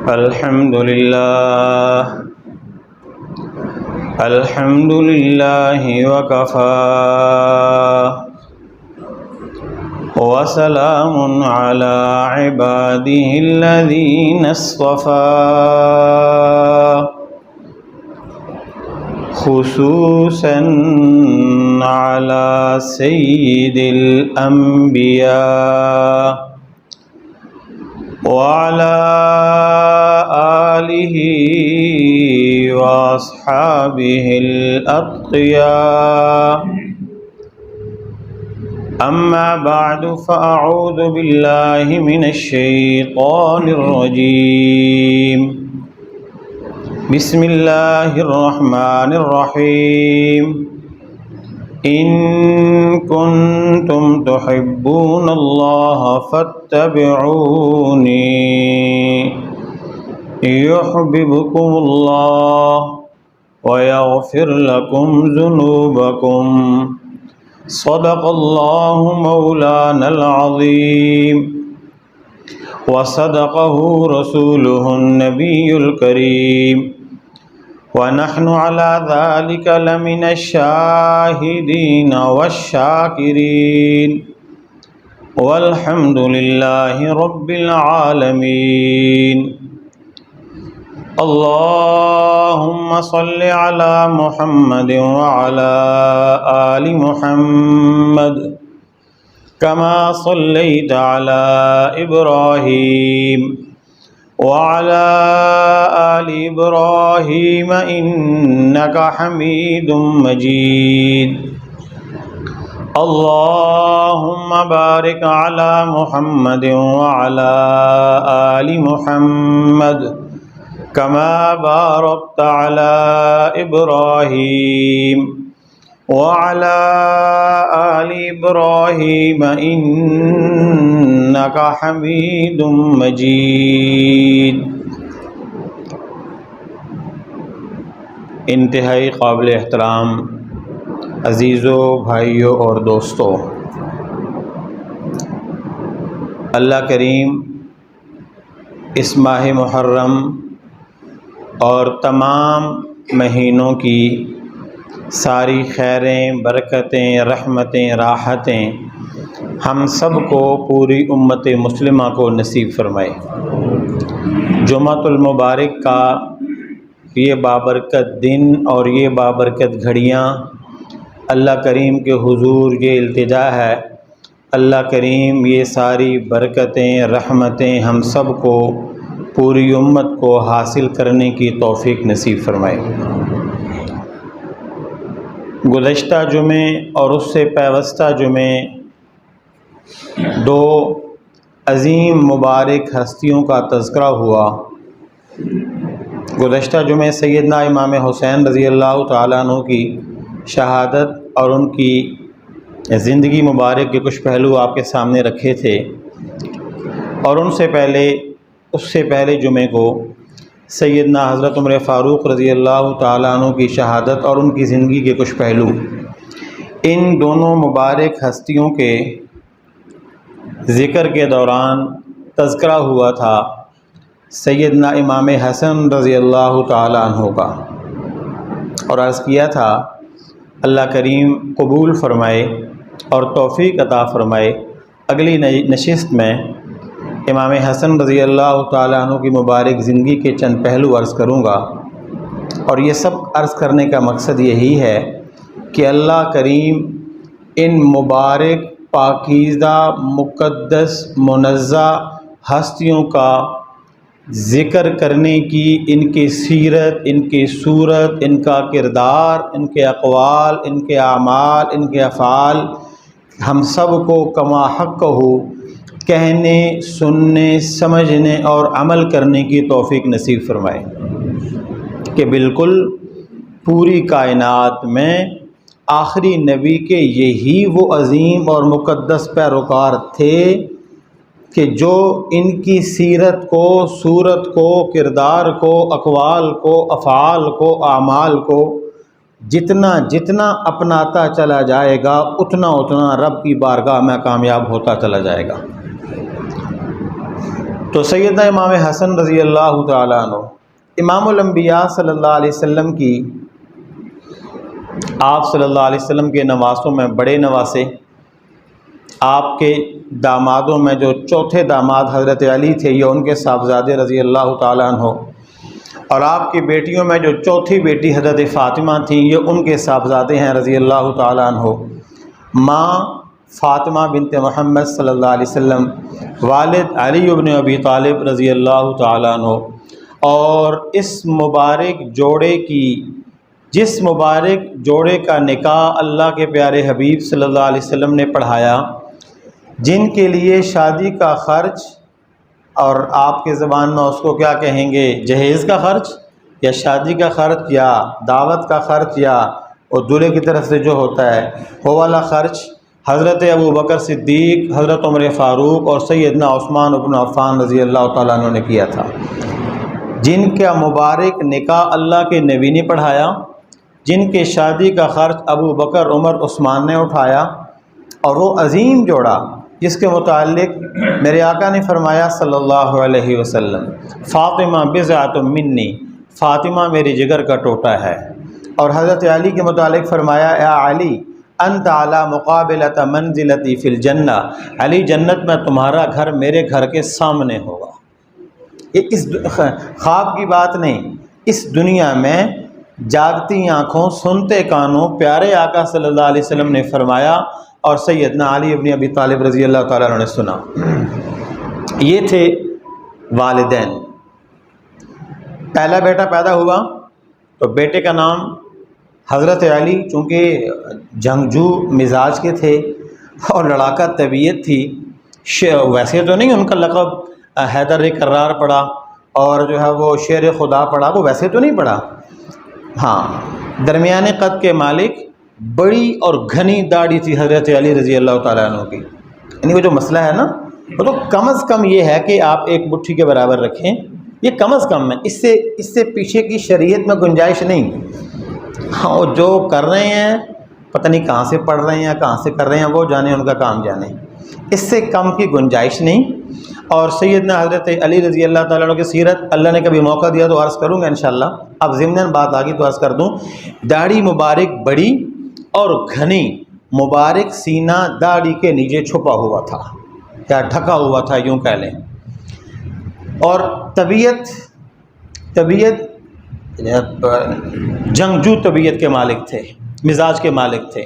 الحمد لله وكفى وسلام على عباده الذين اصطفى خصوصا على سيد الأنبياء وعلى آله وأصحابه الأتقياء أما بعد فأعوذ بالله من الشيطان الرجيم بسم الله الرحمن الرحيم إن كنتم تحبون الله فاتبعوني يحببكم الله ويغفر لكم ذنوبكم صدق الله مولانا العظيم وصدقه رسوله النبي الكريم ونحن على ذلك لمن الشاهدين والشاكرين والحمد لله رب العالمين اللهم صل على محمد وعلى آل محمد كما صليت على إبراهيم وعلى آل إبراهيم إنك حميد مجيد اللهم بارك على محمد وعلى آل محمد كما باركت على إبراهيم وعلى آل إبراهيم إنك حميد مجيد۔ انتہائی قابل احترام عزیزوں، بھائیوں اور دوستوں، اللہ کریم اس ماہ محرم اور تمام مہینوں کی ساری خیریں، برکتیں، رحمتیں، راحتیں ہم سب کو، پوری امت مسلمہ کو نصیب فرمائے۔ جمعۃ المبارک کا یہ بابرکت دن اور یہ بابرکت گھڑیاں اللہ کریم کے حضور یہ التجا ہے، اللہ کریم یہ ساری برکتیں، رحمتیں ہم سب کو، پوری امت کو حاصل کرنے کی توفیق نصیب فرمائے۔ گزشتہ جمعے اور اس سے پیوستہ جمعے دو عظیم مبارک ہستیوں کا تذکرہ ہوا۔ گزشتہ جمعے سیدنا امام حسین رضی اللہ تعالیٰ عنہ کی شہادت اور ان کی زندگی مبارک کے کچھ پہلو آپ کے سامنے رکھے تھے، اور اس سے پہلے جمعے کو سیدنا حضرت عمر فاروق رضی اللہ تعالیٰ عنہ کی شہادت اور ان کی زندگی کے کچھ پہلو، ان دونوں مبارک ہستیوں کے ذکر کے دوران تذکرہ ہوا تھا سیدنا امام حسن رضی اللہ تعالیٰ عنہ کا، اور عرض کیا تھا اللہ کریم قبول فرمائے اور توفیق عطا فرمائے، اگلی نشست میں امام حسن رضی اللہ تعالیٰ عنہ کی مبارک زندگی کے چند پہلو عرض کروں گا، اور یہ سب عرض کرنے کا مقصد یہی ہے کہ اللہ کریم ان مبارک، پاکیزہ، مقدس، منزہ ہستیوں کا ذکر کرنے کی، ان کی سیرت، ان کی صورت، ان کا کردار، ان کے اقوال، ان کے اعمال، ان کے افعال ہم سب کو کما حق ہو کہنے، سننے، سمجھنے اور عمل کرنے کی توفیق نصیب فرمائے، کہ بالکل پوری کائنات میں آخری نبی کے یہی وہ عظیم اور مقدس پیروکار تھے کہ جو ان کی سیرت کو، صورت کو، کردار کو، اقوال کو، افعال کو، اعمال کو جتنا جتنا اپناتا چلا جائے گا اتنا اتنا رب کی بارگاہ میں کامیاب ہوتا چلا جائے گا۔ تو سیدنا امام حسن رضی اللہ تعالیٰ عنہ امام الانبیاء صلی اللہ علیہ وسلم کی، آپ صلی اللہ علیہ وسلم کے نواسوں میں بڑے نواسے، آپ کے دامادوں میں جو چوتھے داماد حضرت علی تھے یہ ان کے صاحبزادے رضی اللہ تعالیٰ عنہ، اور آپ کی بیٹیوں میں جو چوتھی بیٹی حضرت فاطمہ تھیں یہ ان کے صاحبزادے ہیں رضی اللہ تعالیٰ عنہ۔ ماں فاطمہ بنت محمد صلی اللہ علیہ وسلم، والد علی بن ابی طالب رضی اللہ تعالیٰ عنہ، اور اس مبارک جوڑے کی، جس مبارک جوڑے کا نکاح اللہ کے پیارے حبیب صلی اللہ علیہ وسلم نے پڑھایا، جن کے لیے شادی کا خرچ، اور آپ کے زبان میں اس کو کیا کہیں گے، جہیز کا خرچ یا شادی کا خرچ یا دعوت کا خرچ یا اور دولہے کی طرف سے جو ہوتا ہے وہ والا خرچ حضرت ابو بکر صدیق، حضرت عمر فاروق اور سیدنا عثمان بن عفان رضی اللہ تعالیٰ عنہ نے کیا تھا، جن کا مبارک نکاح اللہ کے نبی نے پڑھایا، جن کے شادی کا خرچ ابو بکر، عمر، عثمان نے اٹھایا، اور وہ عظیم جوڑا جس کے متعلق میرے آقا نے فرمایا صلی اللہ علیہ وسلم، فاطمہ بضعۃ منی، فاطمہ میری جگر کا ٹوٹا ہے۔ اور حضرت علی کے متعلق فرمایا، اے علی انت علی مقابلۃ منزلتی فی الجنہ، علی جنت میں تمہارا گھر میرے گھر کے سامنے ہوگا۔ یہ اس خواب کی بات نہیں، اس دنیا میں جاگتی آنکھوں، سنتے کانوں پیارے آقا صلی اللہ علیہ وسلم نے فرمایا، اور سیدنا علی ابن ابی طالب رضی اللہ تعالیٰ عنہ نے سنا۔ یہ تھے والدین۔ پہلا بیٹا پیدا ہوا تو بیٹے کا نام حضرت علی، چونکہ جنگجو مزاج کے تھے اور لڑاکا طبیعت تھی، ویسے تو نہیں ان کا لقب حیدر کرار پڑا اور جو ہے وہ شیر خدا پڑا، وہ ویسے تو نہیں پڑا، ہاں درمیانے قد کے مالک، بڑی اور گھنی داڑھی تھی حضرت علی رضی اللہ تعالیٰ عنہ کی۔ یعنی وہ جو مسئلہ ہے نا، وہ تو کم از کم یہ ہے کہ آپ ایک مٹھی کے برابر رکھیں، یہ کم از کم ہے، اس سے پیچھے کی شریعت میں گنجائش نہیں۔ ہاں وہ جو کر رہے ہیں پتہ نہیں کہاں سے پڑھ رہے ہیں، کہاں سے کر رہے ہیں، وہ جانے، ان کا کام جانے، اس سے کم کی گنجائش نہیں۔ اور سیدنا حضرت علی رضی اللہ تعالیٰ عنہ کی سیرت اللہ نے کبھی موقع دیا تو عرض کروں گا انشاءاللہ، اب ضمناً بات آگی تو عرض کر دوں۔ داڑھی مبارک بڑی اور گھنی، مبارک سینہ داڑھی کے نیچے چھپا ہوا تھا یا ڈھکا ہوا تھا یوں کہہ لیں، اور طبیعت جنگجو طبیعت کے مالک تھے، مزاج کے مالک تھے۔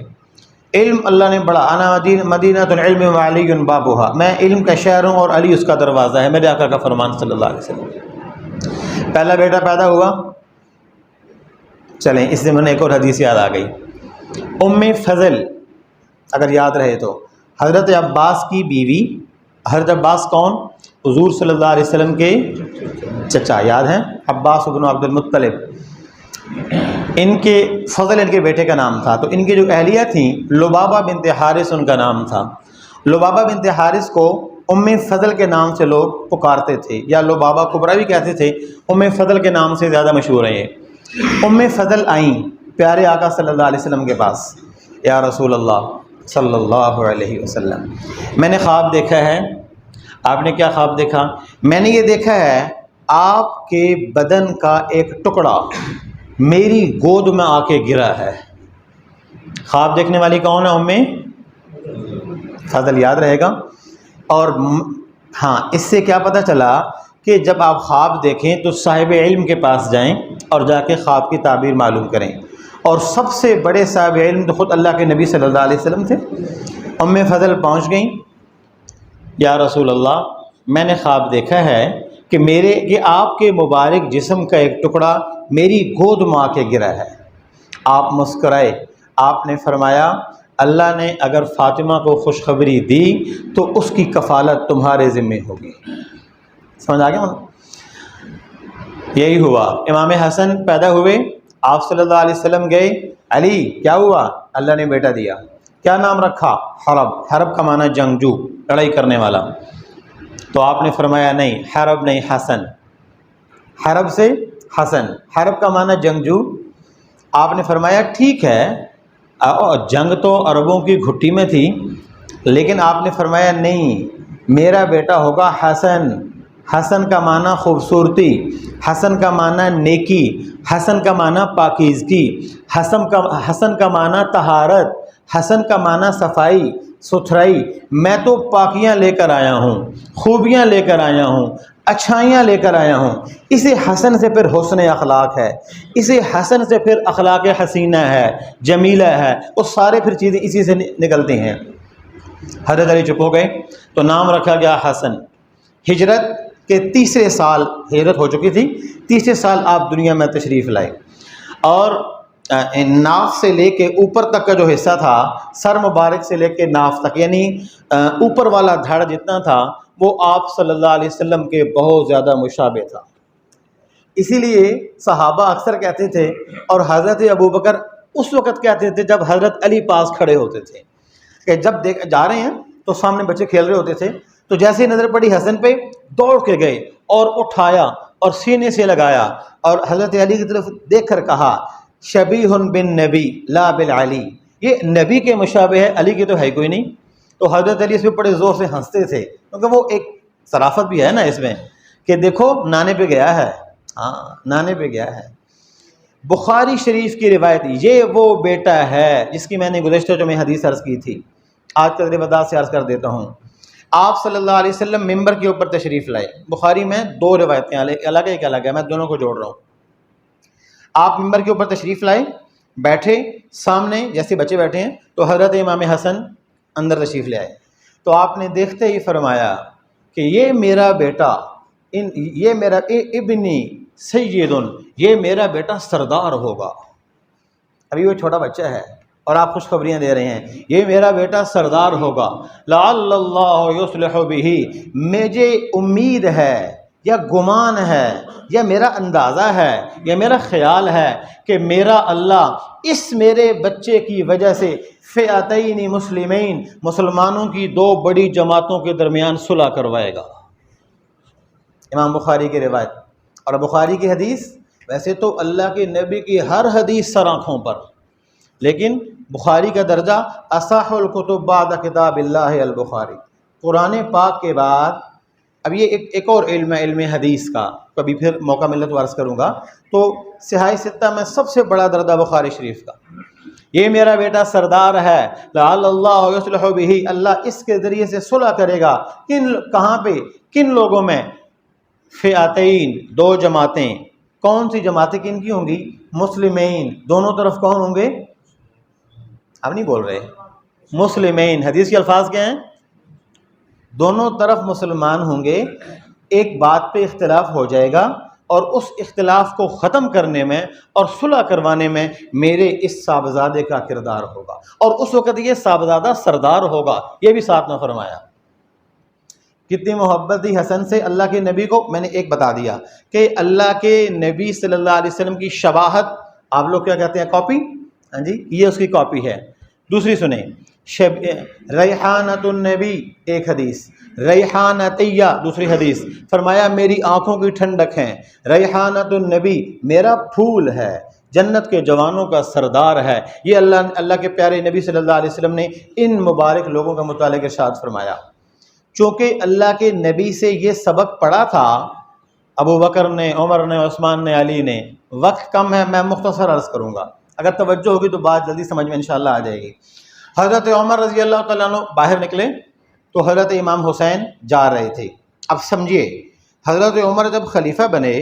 علم اللہ نے بڑا، انا مدینہ العلم وعلی بابها، میں علم کا شہر ہوں اور علی اس کا دروازہ ہے، میرے آقا کا فرمان صلی اللہ علیہ وسلم۔ پہلا بیٹا پیدا ہوا، چلیں اس سے میں نے ایک اور حدیث یاد آ گئی، ام فضل اگر یاد رہے تو، حضرت عباس کی بیوی۔ حضرت عباس کون؟ حضور صلی اللہ علیہ وسلم کے چچا، یاد ہیں، عباس بن عبد المطلب۔ ان کے فضل ان کے بیٹے کا نام تھا، تو ان کی جو اہلیہ تھیں لبابہ بنت حارث ان کا نام تھا۔ لبابہ بنت حارث کو ام فضل کے نام سے لوگ پکارتے تھے، یا لبابہ کبریٰ بھی کہتے تھے، ام فضل کے نام سے زیادہ مشہور ہیں یہ۔ ام فضل آئیں پیارے آقا صلی اللہ علیہ وسلم کے پاس، یا رسول اللہ صلی اللہ علیہ وسلم، میں نے خواب دیکھا ہے۔ آپ نے کیا خواب دیکھا؟ میں نے یہ دیکھا ہے آپ کے بدن کا ایک ٹکڑا میری گود میں آ کے گرا ہے۔ خواب دیکھنے والی کون ہے؟ ام فضل، یاد رہے گا۔ اور ہاں، اس سے کیا پتہ چلا کہ جب آپ خواب دیکھیں تو صاحب علم کے پاس جائیں اور جا کے خواب کی تعبیر معلوم کریں، اور سب سے بڑے صاحب علم تو خود اللہ کے نبی صلی اللہ علیہ وسلم تھے۔ ام فضل پہنچ گئیں، یا رسول اللہ میں نے خواب دیکھا ہے کہ آپ کے مبارک جسم کا ایک ٹکڑا میری گود میں آ کے گرا ہے۔ آپ مسکرائے، آپ نے فرمایا اللہ نے اگر فاطمہ کو خوشخبری دی تو اس کی کفالت تمہارے ذمہ ہوگی۔ سمجھ آ گیا؟ یہی ہوا، امام حسن پیدا ہوئے، آپ صلی اللہ علیہ وسلم گئے، علی کیا ہوا؟ اللہ نے بیٹا دیا، کیا نام رکھا؟ حرب۔ حرب کا معنی جنگجو، لڑائی کرنے والا۔ تو آپ نے فرمایا نہیں، حرب نہیں، حسن، حرب سے حسن، حرب کا معنی جنگجو۔ آپ نے فرمایا ٹھیک ہے، جنگ تو عربوں کی گھٹی میں تھی، لیکن آپ نے فرمایا نہیں، میرا بیٹا ہوگا حسن۔ حسن کا معنی خوبصورتی، حسن کا معنی نیکی، حسن کا معنی پاکیزگی، حسن کا معنی طہارت، حسن کا معنی صفائی ستھرائی۔ میں تو پاکیاں لے کر آیا ہوں، خوبیاں لے کر آیا ہوں، اچھائیاں لے کر آیا ہوں۔ اسے حسن سے پھر حسن اخلاق ہے، اسے حسن سے پھر اخلاق حسینہ ہے، جمیلہ ہے، وہ سارے پھر چیزیں اسی سے نکلتی ہیں۔ حضرت علی چپ ہو گئے تو نام رکھا گیا حسن۔ ہجرت کے تیسرے سال، ہجرت ہو چکی تھی، تیسرے سال آپ دنیا میں تشریف لائے، اور ناف سے لے کے اوپر تک کا جو حصہ تھا، سر مبارک سے لے کے ناف تک، یعنی اوپر والا دھڑ جتنا تھا وہ آپ صلی اللہ علیہ وسلم کے بہت زیادہ مشابہ تھا۔ اسی لیے صحابہ اکثر کہتے تھے، اور حضرت ابوبکر اس وقت کہتے تھے جب حضرت علی پاس کھڑے ہوتے تھے، کہ جب جا رہے ہیں تو سامنے بچے کھیل رہے ہوتے تھے، تو جیسے ہی نظر پڑی حسن پہ دوڑ کے گئے اور اٹھایا اور سینے سے لگایا، اور حضرت علی کی طرف دیکھ کر کہا شبیہ بن نبی لا بالعلی، یہ نبی کے مشابہ ہے، علی کی تو ہے کوئی نہیں۔ تو حضرت علی اس پہ بڑے زور سے ہنستے تھے، کیونکہ وہ ایک صرافت بھی ہے نا اس میں کہ دیکھو نانے پہ گیا ہے، ہاں نانے پہ گیا ہے۔ بخاری شریف کی روایت، یہ وہ بیٹا ہے جس کی میں نے گزشتہ جو میں حدیث عرض کی تھی، آج قدر وضاحت سے عرض کر دیتا ہوں۔ آپ صلی اللہ علیہ وسلم ممبر کے اوپر تشریف لائے، بخاری میں دو روایتیں الگ ہے، ایک الگ ہے، میں دونوں کو جوڑ رہا ہوں۔ آپ ممبر کے اوپر تشریف لائے، بیٹھے، سامنے جیسے بچے بیٹھے ہیں تو حضرت امام حسن اندر تشریف لے آئے، تو آپ نے دیکھتے ہی فرمایا کہ یہ میرا بیٹا، یہ میرا ابنی سید، یہ میرا بیٹا سردار ہوگا۔ ابھی وہ چھوٹا بچہ ہے اور آپ خوشخبریاں دے رہے ہیں، یہ میرا بیٹا سردار ہوگا، لعل اللہ یصلح بہ، مجھے امید ہے یا گمان ہے یا میرا اندازہ ہے یا میرا خیال ہے کہ میرا اللہ اس میرے بچے کی وجہ سے فئتین مسلمین، مسلمانوں کی دو بڑی جماعتوں کے درمیان صلح کروائے گا۔ امام بخاری کی روایت، اور بخاری کی حدیث ویسے تو اللہ کے نبی کی ہر حدیث سر آنکھوں پر، لیکن بخاری کا درجہ اصح الکتب بعد کتاب اللہ البخاری، قرآن پاک کے بعد۔ اب یہ ایک اور علم ہے، علم حدیث کا، کبھی پھر موقع ملے تو عرض کروں گا۔ تو صحاح ستہ میں سب سے بڑا درجہ بخاری شریف کا، یہ میرا بیٹا سردار ہے، لعل اللہ یصلح بہ، اللہ اس کے ذریعے سے صلح کرے گا۔ کہاں پہ؟ کن لوگوں میں؟ فئتین، دو جماعتیں۔ کون سی جماعتیں کن کی ہوں گی؟ مسلمین، دونوں طرف کون ہوں گے؟ اب نہیں بول رہے، مسلمین، حدیث کے الفاظ کیا ہیں؟ دونوں طرف مسلمان ہوں گے، ایک بات پہ اختلاف ہو جائے گا، اور اس اختلاف کو ختم کرنے میں اور صلح کروانے میں میرے اس صاحبزادے کا کردار ہوگا، اور اس وقت یہ صاحبزادہ سردار ہوگا، یہ بھی ساتھ میں فرمایا۔ کتنی محبت دی حسن سے اللہ کے نبی کو، میں نے ایک بتا دیا کہ اللہ کے نبی صلی اللہ علیہ وسلم کی شباہت، آپ لوگ کیا کہتے ہیں؟ کاپی، ہاں جی، یہ اس کی کاپی ہے۔ دوسری سنیں، ریحانۃ النبی، ایک حدیث، ریحانتیہ دوسری حدیث، فرمایا میری آنکھوں کی ٹھنڈک ہیں، ریحانۃ النبی میرا پھول ہے، جنت کے جوانوں کا سردار ہے۔ یہ اللہ کے پیارے نبی صلی اللہ علیہ وسلم نے ان مبارک لوگوں کا متعلق ارشاد فرمایا۔ چونکہ اللہ کے نبی سے یہ سبق پڑھا تھا ابو بکر نے، عمر نے، عثمان نے، علی نے، وقت کم ہے، میں مختصر عرض کروں گا، اگر توجہ ہوگی تو بات جلدی سمجھ میں انشاءاللہ آ جائے گی۔ حضرت عمر رضی اللہ تعالیٰ عنہ باہر نکلے تو حضرت امام حسین جا رہے تھے۔ اب سمجھیے، حضرت عمر جب خلیفہ بنے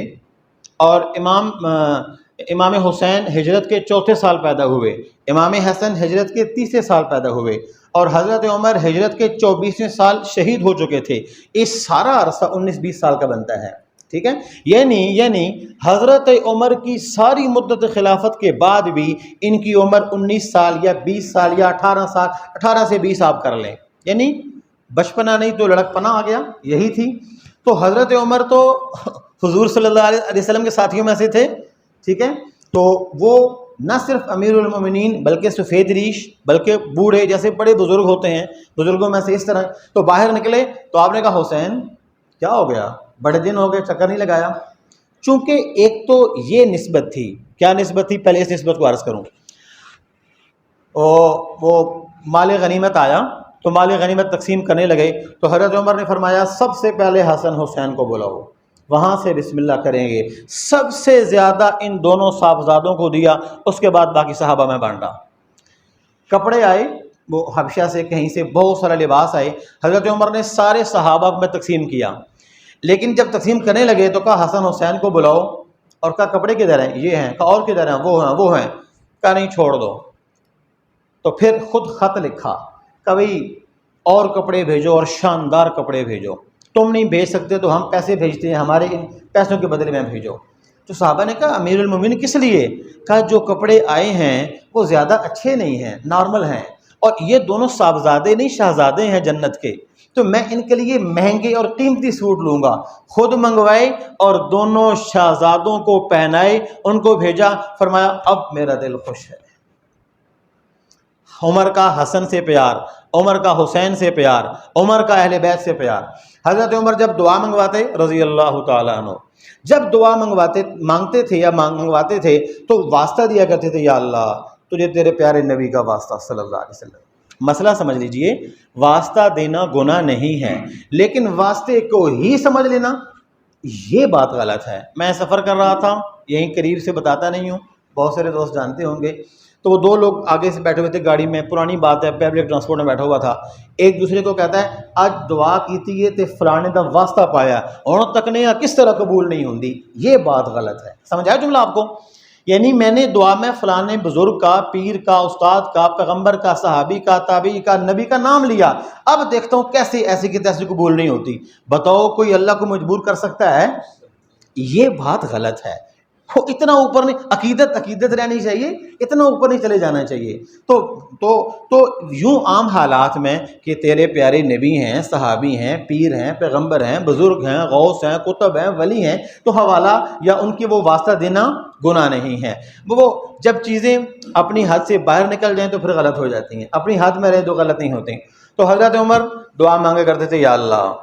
اور امام حسین ہجرت کے 4تھے سال پیدا ہوئے، امام حسن ہجرت کے 30 سال پیدا ہوئے، اور حضرت عمر ہجرت کے 24ویں سال شہید ہو چکے تھے، اس سارا عرصہ 19-20 سال کا بنتا ہے، ٹھیک ہے؟ یعنی حضرت عمر کی ساری مدت خلافت کے بعد بھی ان کی عمر 19 سال یا 20 سال یا 18 سال، 18 سے 20 آپ کر لیں، یعنی بچپنا نہیں تو لڑکپنا آ گیا، یہی تھی۔ تو حضرت عمر تو حضور صلی اللہ علیہ وسلم کے ساتھیوں میں سے تھے، ٹھیک ہے؟ تو وہ نہ صرف امیر المومنین بلکہ سفید ریش، بلکہ بوڑھے جیسے بڑے بزرگ ہوتے ہیں، بزرگوں میں سے اس طرح، تو باہر نکلے تو آپ نے کہا حسین کیا ہو گیا، بڑے دن ہو گئے چکر نہیں لگایا۔ چونکہ ایک تو یہ نسبت تھی، کیا نسبت تھی؟ پہلے اس نسبت کو عرض کروں۔ وہ مال غنیمت آیا تو مال غنیمت تقسیم کرنے لگے تو حضرت عمر نے فرمایا سب سے پہلے حسن حسین کو بلاؤ، وہاں سے بسم اللہ کریں گے۔ سب سے زیادہ ان دونوں صاحبزادوں کو دیا، اس کے بعد باقی صحابہ میں بانٹا۔ کپڑے آئے وہ حبشہ سے، کہیں سے بہت سارا لباس آئے، حضرت عمر نے سارے صحابہ میں تقسیم کیا، لیکن جب تقسیم کرنے لگے تو کہا حسن حسین کو بلاؤ، اور کہا کپڑے کدھر ہیں؟ یہ ہیں۔ کہا اور کدھر ہیں؟ وہ ہیں۔ کہا نہیں چھوڑ دو۔ تو پھر خود خط لکھا کہ بھئی اور کپڑے بھیجو اور شاندار کپڑے بھیجو، تم نہیں بھیج سکتے تو ہم پیسے بھیجتے ہیں، ہمارے ان پیسوں کے بدلے میں بھیجو۔ تو صحابہ نے کہا امیر المومنین کس لیے؟ کہا جو کپڑے آئے ہیں وہ زیادہ اچھے نہیں ہیں، نارمل ہیں، اور یہ دونوں صاحبزادے نہیں شہزادے ہیں جنت کے، تو میں ان کے لیے مہنگے اور قیمتی سوٹ لوں گا۔ خود منگوائے اور دونوں شہزادوں کو پہنائے، ان کو بھیجا۔ فرمایا اب میرا دل خوش ہے۔ عمر کا حسن سے پیار، عمر کا حسین سے پیار، عمر کا اہل بیت سے پیار۔ حضرت عمر جب دعا منگواتے رضی اللہ تعالیٰ عنہ، جب دعا مانگتے تھے یا منگواتے تھے تو واسطہ دیا کرتے تھے، یا اللہ تجھے تیرے پیارے نبی کا واسطہ صلی اللہ علیہ وسلم۔ مسئلہ سمجھ لیجئے، واسطہ دینا گناہ نہیں ہے، لیکن واسطے کو ہی سمجھ لینا یہ بات غلط ہے۔ میں سفر کر رہا تھا، یہیں قریب سے بتاتا نہیں ہوں، بہت سارے دوست جانتے ہوں گے، تو وہ دو لوگ آگے سے بیٹھے ہوئے تھے گاڑی میں، پرانی بات ہے، پبلک ٹرانسپورٹ میں بیٹھا ہوا تھا۔ ایک دوسرے کو کہتا ہے آج دعا کیتی ہے تے فلانے دا واسطہ پایا، اور تک نے کس طرح قبول نہیں ہوندی۔ یہ بات غلط ہے، سمجھ آیا جملہ آپ کو؟ یعنی میں نے دعا میں فلانے بزرگ کا، پیر کا، استاد کا، پیغمبر کا، صحابی کا، تابعی کا، نبی کا نام لیا، اب دیکھتا ہوں کیسے ایسی کی تیسی قبول نہیں ہوتی۔ بتاؤ کوئی اللہ کو مجبور کر سکتا ہے؟ یہ بات غلط ہے۔ اتنا اوپر نہیں، عقیدت رہنی چاہیے، اتنا اوپر نہیں چلے جانا چاہیے۔ تو یوں عام حالات میں کہ تیرے پیارے نبی ہیں، صحابی ہیں، پیر ہیں، پیغمبر ہیں، بزرگ ہیں، غوث ہیں، کتب ہیں، ولی ہیں، تو حوالہ یا ان کی وہ واسطہ دینا گناہ نہیں ہے۔ وہ جب چیزیں اپنی حد سے باہر نکل جائیں تو پھر غلط ہو جاتی ہیں، اپنی حد میں رہے تو غلط نہیں ہوتے۔ تو حضرت عمر دعا مانگا کرتے تھے، یا اللہ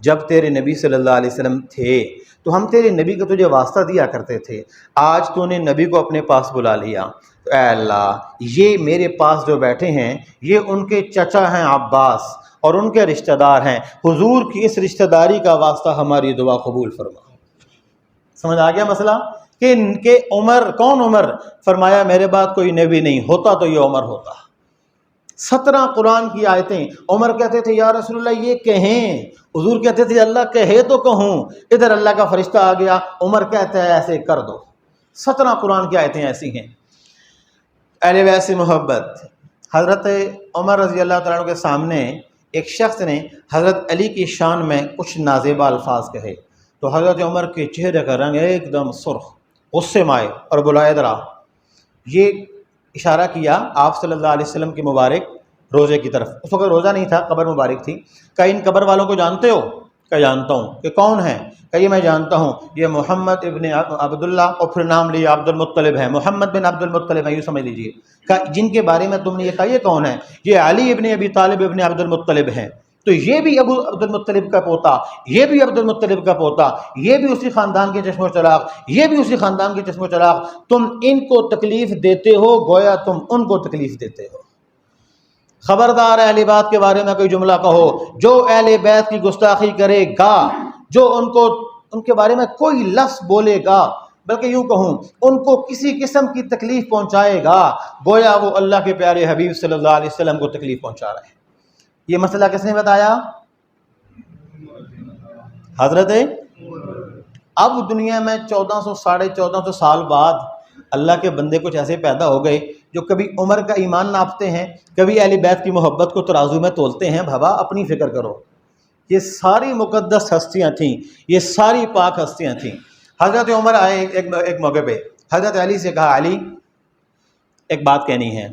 جب تیرے نبی صلی اللہ علیہ وسلم تھے تو ہم تیرے نبی کو تجھے واسطہ دیا کرتے تھے، آج تو نے نبی کو اپنے پاس بلا لیا، تو اے اللہ یہ میرے پاس جو بیٹھے ہیں یہ ان کے چچا ہیں عباس اور ان کے رشتہ دار ہیں، حضور کی اس رشتہ داری کا واسطہ ہماری دعا قبول فرما۔ سمجھ آ گیا مسئلہ؟ کہ عمر کون؟ عمر فرمایا میرے بعد کوئی نبی نہیں ہوتا تو یہ عمر ہوتا۔ 17 قرآن کی آیتیں، عمر کہتے تھے یا رسول اللہ یہ کہیں، حضور کہتے تھے اللہ کہے تو کہوں، ادھر اللہ کا فرشتہ آ گیا، عمر کہتا ہے ایسے کر دو۔ 17 قرآن کی آیتیں ایسی ہیں۔ اہل بیت سے محبت، حضرت عمر رضی اللہ تعالیٰ عنہ کے سامنے ایک شخص نے حضرت علی کی شان میں کچھ نازیبہ الفاظ کہے تو حضرت عمر کے چہرے کا رنگ ایک دم سرخ، غصے میں آئے اور بلائے ادھر آ۔ یہ اشارہ کیا آپ صلی اللہ علیہ وسلم کے مبارک روزے کی طرف، اس وقت روزہ نہیں تھا، قبر مبارک تھی۔ کہ ان قبر والوں کو جانتے ہو؟ کہ جانتا ہوں۔ کہ کون ہیں؟ کہ یہ میں جانتا ہوں، یہ محمد ابن عبداللہ، اور پھر نام لیا عبد المطلب ہے، محمد بن عبد المطلب ہے، یوں سمجھ لیجئے کہ جن کے بارے میں تم نے یہ کہا یہ کون ہے؟ یہ علی ابن ابی طالب ابن عبد المطلب ہیں۔ تو یہ بھی ابو عبد المطلب کا پوتا، یہ بھی عبد المطلب کا پوتا، یہ بھی اسی خاندان کے چشم و چراغ، یہ بھی اسی خاندان کے چشم و چراغ، تم ان کو تکلیف دیتے ہو گویا تم ان کو تکلیف دیتے ہو۔ خبردار اہل بیت کے بارے میں کوئی جملہ کہو، جو اہل بیت کی گستاخی کرے گا، جو ان کے بارے میں کوئی لفظ بولے گا، بلکہ یوں کہوں ان کو کسی قسم کی تکلیف پہنچائے گا، گویا وہ اللہ کے پیارے حبیب صلی اللہ علیہ وسلم کو تکلیف پہنچا رہے ہیں۔ یہ مسئلہ کس نے بتایا؟ حضرت۔ اب دنیا میں 1400 ساڑھے 1400 سال بعد اللہ کے بندے کچھ ایسے پیدا ہو گئے جو کبھی عمر کا ایمان ناپتے ہیں، کبھی اہل بیت کی محبت کو ترازو میں تولتے ہیں۔ بھابا اپنی فکر کرو، یہ ساری مقدس ہستیاں تھیں، یہ ساری پاک ہستیاں تھیں۔ حضرت عمر آئے ایک موقع پہ، حضرت علی سے کہا علی ایک بات کہنی ہے۔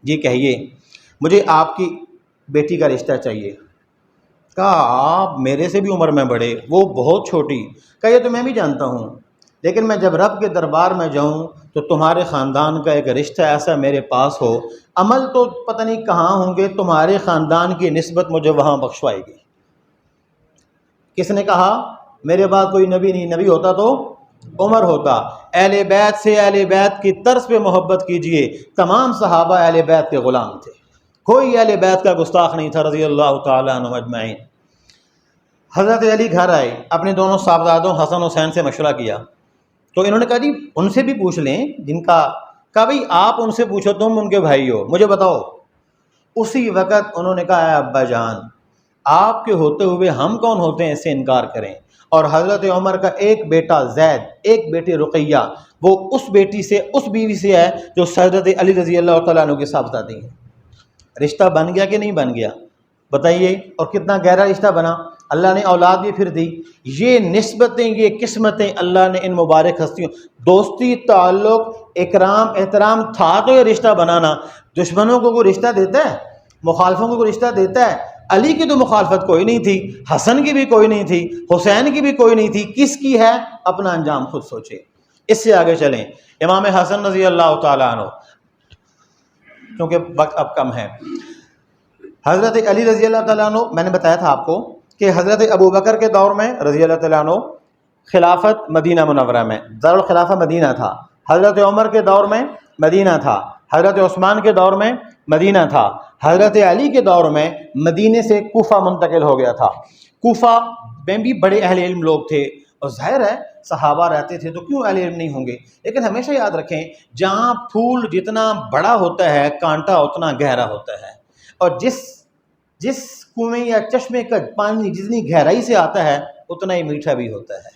جی کہیے۔ مجھے آپ کی بیٹی کا رشتہ چاہیے۔ کہا آپ میرے سے بھی عمر میں بڑے، وہ بہت چھوٹی۔ کہا یہ تو میں بھی جانتا ہوں، لیکن میں جب رب کے دربار میں جاؤں تو تمہارے خاندان کا ایک رشتہ ایسا میرے پاس ہو، عمل تو پتہ نہیں کہاں ہوں گے، تمہارے خاندان کی نسبت مجھے وہاں بخشوائے گی۔ کس نے کہا؟ میرے بعد کوئی نبی نہیں، نبی ہوتا تو عمر ہوتا۔ اہل بیت سے، اہل بیت کی طرز پہ محبت کیجئے۔ تمام صحابہ اہل بیت کے غلام تھے، کوئی اہل بیت کا گستاخ نہیں تھا رضی اللہ تعالیٰ عنہم اجمعین۔ حضرت علی گھر آئے، اپنے دونوں صاحبزادوں حسن حسین سے مشورہ کیا، تو انہوں نے کہا جی ان سے بھی پوچھ لیں جن کا، کہا بھائی آپ ان سے پوچھو، تم ان کے بھائی ہو، مجھے بتاؤ۔ اسی وقت انہوں نے کہا اے ابا جان، آپ کے ہوتے ہوئے ہم کون ہوتے ہیں اس سے انکار کریں؟ اور حضرت عمر کا ایک بیٹا زید، ایک بیٹی رقیہ، وہ اس بیٹی سے، اس بیوی سے ہے جو حضرت علی رضی اللہ تعالیٰ عنہ کی صاحبزادی ہے۔ رشتہ بن گیا کہ نہیں بن گیا بتائیے؟ اور کتنا گہرا رشتہ بنا، اللہ نے اولاد بھی پھر دی۔ یہ نسبتیں، یہ قسمتیں اللہ نے ان مبارک ہستیوں، دوستی، تعلق، اکرام، احترام تھا تو یہ رشتہ بنانا۔ دشمنوں کو کوئی رشتہ دیتا ہے؟ مخالفوں کو کوئی رشتہ دیتا ہے؟ علی کی تو مخالفت کوئی نہیں تھی، حسن کی بھی کوئی نہیں تھی، حسین کی بھی کوئی نہیں تھی، کس کی ہے؟ اپنا انجام خود سوچے۔ اس سے آگے چلیں، امام حسن رضی اللہ تعالیٰ عنہ، کیونکہ وقت اب کم ہے۔ حضرت علی رضی اللہ تعالیٰ عنہ، میں نے بتایا تھا آپ کو کہ حضرت ابو بکر کے دور میں رضی اللہ تعالیٰ عنہ خلافت مدینہ منورہ میں، دارالخلافہ مدینہ تھا۔ حضرت عمر کے دور میں مدینہ تھا، حضرت عثمان کے دور میں مدینہ تھا، حضرت علی کے دور میں مدینے سے کوفہ منتقل ہو گیا تھا۔ کوفہ میں بھی بڑے اہل علم لوگ تھے، اور ظاہر ہے صحابہ رہتے تھے تو کیوں اہل علم نہیں ہوں گے، لیکن ہمیشہ یاد رکھیں جہاں پھول جتنا بڑا ہوتا ہے کانٹا اتنا گہرا ہوتا ہے، اور جس کنویں یا چشمے کا پانی جتنی گہرائی سے آتا ہے اتنا ہی میٹھا بھی ہوتا ہے۔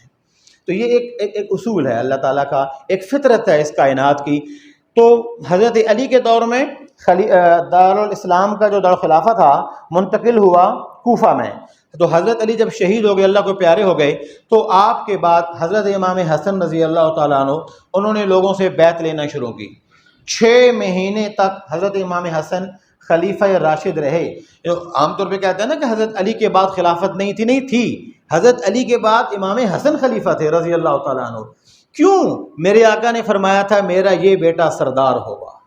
تو یہ ایک اصول ہے اللہ تعالیٰ کا، ایک فطرت ہے اس کائنات کی۔ تو حضرت علی کے دور میں دارالاسلام کا جو دارالخلافہ تھا منتقل ہوا کوفہ میں۔ تو حضرت علی جب شہید ہو گئے، اللہ کو پیارے ہو گئے، تو آپ کے بعد حضرت امام حسن رضی اللہ تعالیٰ عنہ انہوں نے لوگوں سے بیعت لینا شروع کی۔ 6 مہینے تک حضرت امام حسن خلیفہ راشد رہے۔ عام طور پہ کہتے ہیں نا کہ حضرت علی کے بعد خلافت نہیں تھی، نہیں تھی، حضرت علی کے بعد امام حسن خلیفہ تھے رضی اللہ تعالیٰ عنہ۔ کیوں؟ میرے آقا نے فرمایا تھا میرا یہ بیٹا سردار ہوگا۔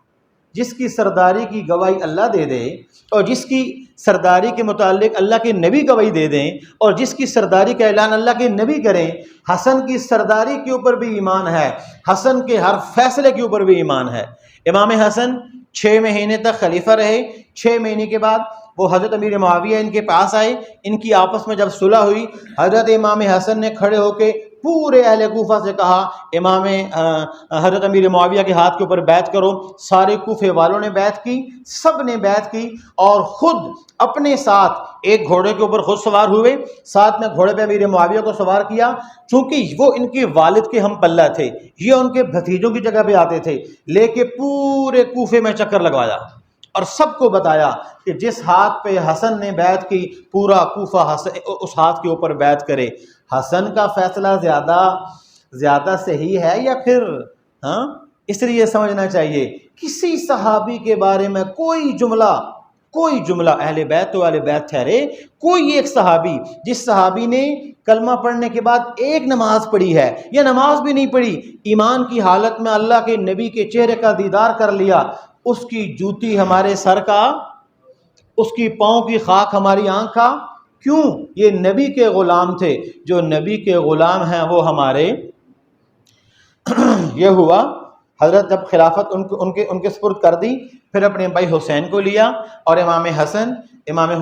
جس کی سرداری کی گواہی اللہ دے دے، اور جس کی سرداری کے متعلق اللہ کے نبی گواہی دے دیں، اور جس کی سرداری کا اعلان اللہ کے نبی کریں، حسن کی سرداری کے اوپر بھی ایمان ہے، حسن کے ہر فیصلے کے اوپر بھی ایمان ہے۔ امام حسن 6 مہینے تک خلیفہ رہے۔ 6 مہینے کے بعد وہ حضرت امیر معاویہ ان کے پاس آئے، ان کی آپس میں جب صلح ہوئی، حضرت امام حسن نے کھڑے ہو کے پورے اہل کوفہ سے کہا امام حضرت امیر معاویہ کے ہاتھ کے اوپر بیعت کرو۔ سارے کوفے والوں نے بیعت کی، سب نے بیعت کی، اور خود اپنے ساتھ ایک گھوڑے کے اوپر خود سوار ہوئے، ساتھ میں گھوڑے پہ امیر معاویہ کو سوار کیا، چونکہ وہ ان کے والد کے ہم پلہ تھے، یہ ان کے بھتیجوں کی جگہ پہ آتے تھے، لے کے پورے کوفے میں چکر لگوایا اور سب کو بتایا کہ جس ہاتھ پہ حسن نے بیعت کی پورا کوفہ اس ہاتھ کے اوپر بیعت کرے۔ حسن کا فیصلہ زیادہ صحیح ہے یا پھر اس لیے یہ سمجھنا چاہیے کسی صحابی کے بارے میں کوئی جملہ اہل بیت تو اہل بیت ٹھہرے، کوئی ایک صحابی جس صحابی نے کلمہ پڑھنے کے بعد ایک نماز پڑھی ہے یا نماز بھی نہیں پڑھی، ایمان کی حالت میں اللہ کے نبی کے چہرے کا دیدار کر لیا، اس کی جوتی ہمارے سر کا، اس کی پاؤں کی خاک ہماری آنکھ کا۔ کیوں؟ یہ نبی کے غلام تھے، جو نبی کے غلام ہیں وہ ہمارے۔ یہ ہوا حضرت جب خلافت ان کے سپرد کر دی، پھر اپنے بھائی حسین کو لیا، اور امام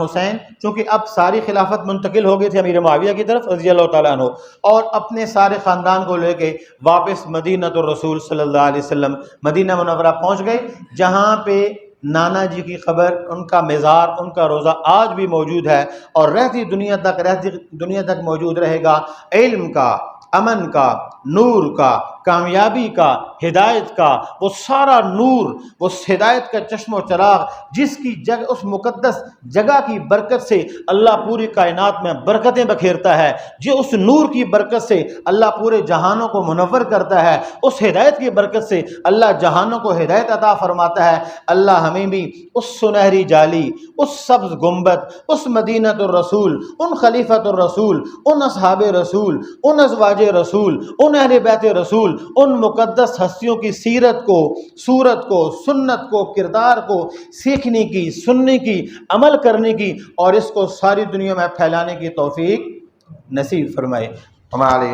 حسین چونکہ اب ساری خلافت منتقل ہو گئی تھی امیر معاویہ کی طرف رضی اللہ تعالیٰ عنہ، اور اپنے سارے خاندان کو لے کے واپس مدینہ الرسول صلی اللہ علیہ وسلم مدینہ منورہ پہنچ گئے، جہاں پہ نانا جی کی قبر، ان کا مزار، ان کا روزہ آج بھی موجود ہے، اور رہتی دنیا تک موجود رہے گا۔ علم کا، امن کا، نور کا، کامیابی کا، ہدایت کا، وہ سارا نور، وہ ہدایت کا چشم و چراغ جس کی جگہ، اس مقدس جگہ کی برکت سے اللہ پوری کائنات میں برکتیں بکھیرتا ہے، جو اس نور کی برکت سے اللہ پورے جہانوں کو منور کرتا ہے، اس ہدایت کی برکت سے اللہ جہانوں کو ہدایت عطا فرماتا ہے۔ اللہ ہمیں بھی اس سنہری جالی، اس سبز گنبد، اس مدینہ الرسول، ان خلیفۃ الرسول، ان اصحاب رسول، ان ازواج رسول، ان اہل بیت رسول، ان مقدس ہستیوں کی سیرت کو، صورت کو، سنت کو، کردار کو سیکھنے کی، سننے کی، عمل کرنے کی، اور اس کو ساری دنیا میں پھیلانے کی توفیق نصیب فرمائے۔ ہمارے